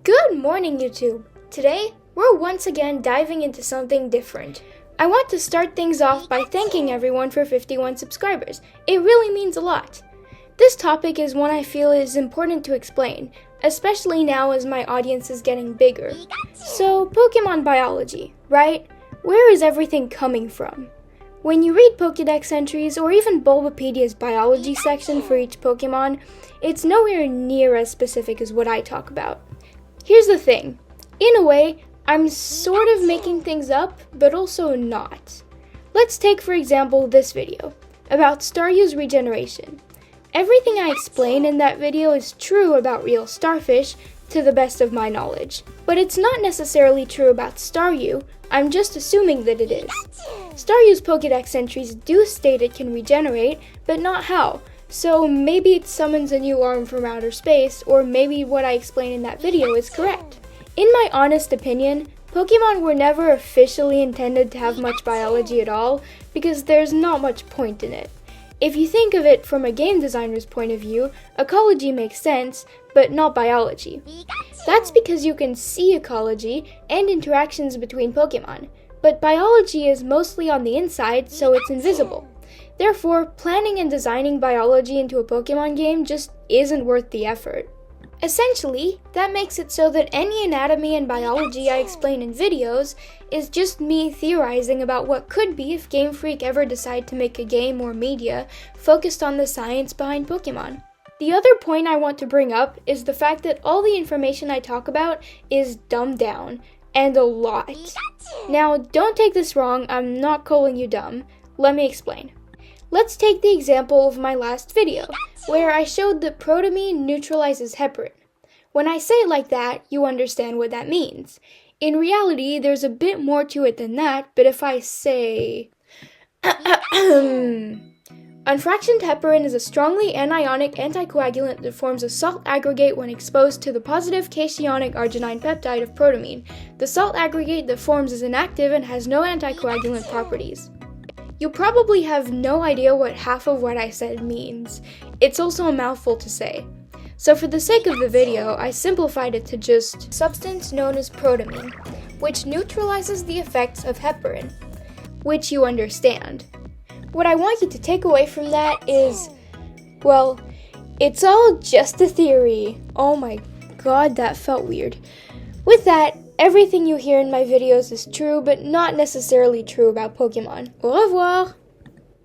Good morning, YouTube! Today, we're once again diving into something different. I want to start things off by thanking everyone for 51 subscribers. It really means a lot. This topic is one I feel is important to explain, especially now as my audience is getting bigger. So, Pokemon biology, right? Where is everything coming from? When you read Pokédex entries or even Bulbapedia's biology section for each Pokemon, it's nowhere near as specific as what I talk about. Here's the thing. In a way, I'm sort of making things up, but also not. Let's take, for example, this video about Staryu's regeneration. Everything I explain in that video is true about real starfish, to the best of my knowledge. But it's not necessarily true about Staryu, I'm just assuming that it is. Staryu's Pokédex entries do state it can regenerate, but not how. So maybe it summons a new arm from outer space, or maybe what I explained in that video is correct. In my honest opinion, Pokemon were never officially intended to have much biology at all, because there's not much point in it. If you think of it from a game designer's point of view, ecology makes sense, but not biology. That's because you can see ecology and interactions between Pokemon, but biology is mostly on the inside, so it's invisible. Therefore, planning and designing biology into a Pokemon game just isn't worth the effort. Essentially, that makes it so that any anatomy and biology I explain in videos is just me theorizing about what could be if Game Freak ever decide to make a game or media focused on the science behind Pokemon. The other point I want to bring up is the fact that all the information I talk about is dumbed down, and a lot. Now, don't take this wrong, I'm not calling you dumb. Let me explain. Let's take the example of my last video, where I showed that protamine neutralizes heparin. When I say it like that, you understand what that means. In reality, there's a bit more to it than that, but if I say... Unfractioned heparin is a strongly anionic anticoagulant that forms a salt aggregate when exposed to the positive cationic arginine peptide of protamine. The salt aggregate that forms is inactive and has no anticoagulant properties. You probably have no idea what half of what I said means. It's also a mouthful to say. So for the sake of the video, I simplified it to just substance known as protamine, which neutralizes the effects of heparin, which you understand. What I want you to take away from that is, well, it's all just a theory. Oh my god, that felt weird. With that, everything you hear in my videos is true, but not necessarily true about Pokemon. Au revoir!